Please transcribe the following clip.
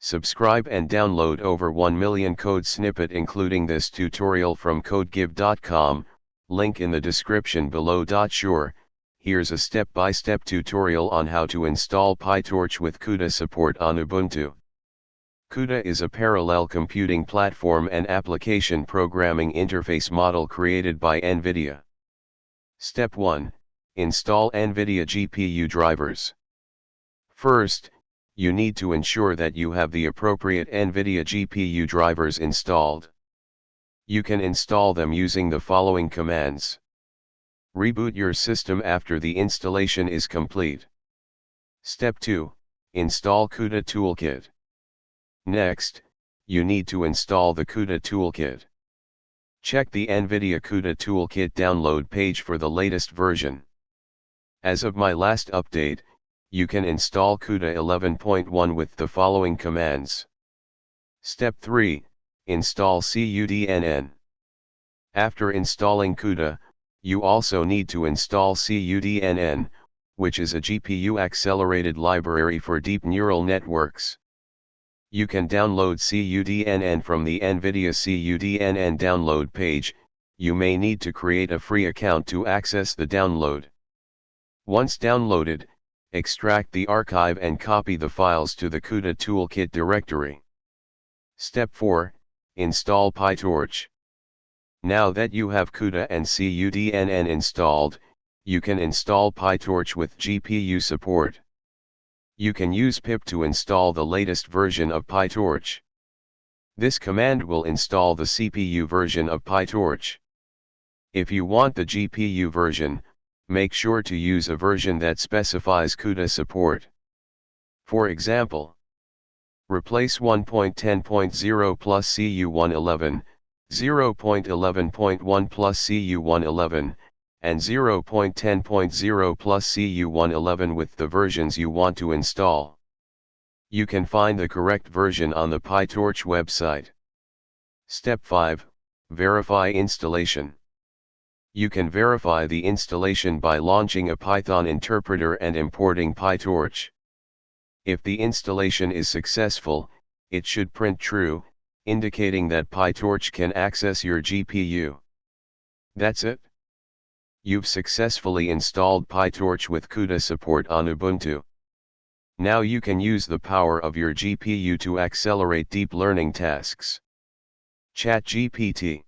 Subscribe and download over 1 million code snippet including this tutorial from codegib.com, link in the description below. Sure, here's a step-by-step tutorial on how to install PyTorch with CUDA support on Ubuntu. CUDA is a parallel computing platform and application programming interface model created by NVIDIA. Step 1. Install NVIDIA GPU drivers. First, you need to ensure that you have the appropriate NVIDIA GPU drivers installed. You can install them using the following commands. Reboot your system after the installation is complete. Step 2. Install CUDA Toolkit. Next, you need to install the CUDA Toolkit. Check the NVIDIA CUDA Toolkit download page for the latest version. As of my last update, you can install CUDA 11.1 with the following commands. Step 3. Install cuDNN. After installing CUDA, you also need to install cuDNN, which is a GPU-accelerated library for deep neural networks. You can download cuDNN from the NVIDIA cuDNN download page. You may need to create a free account to access the download. Once downloaded, extract the archive and copy the files to the CUDA Toolkit directory. Step 4. Install PyTorch. Now that you have CUDA and cuDNN installed, you can install PyTorch with GPU support. You can use pip to install the latest version of PyTorch. This command will install the CPU version of PyTorch. If you want the GPU version, make sure to use a version that specifies CUDA support. For example, replace 1.10.0 plus CU111, 0.11.1 plus CU111, and 0.10.0 plus CU111 with the versions you want to install. You can find the correct version on the PyTorch website. Step 5. Verify installation. You can verify the installation by launching a Python interpreter and importing PyTorch. If the installation is successful, it should print true, indicating that PyTorch can access your GPU. That's it. You've successfully installed PyTorch with CUDA support on Ubuntu. Now you can use the power of your GPU to accelerate deep learning tasks. ChatGPT.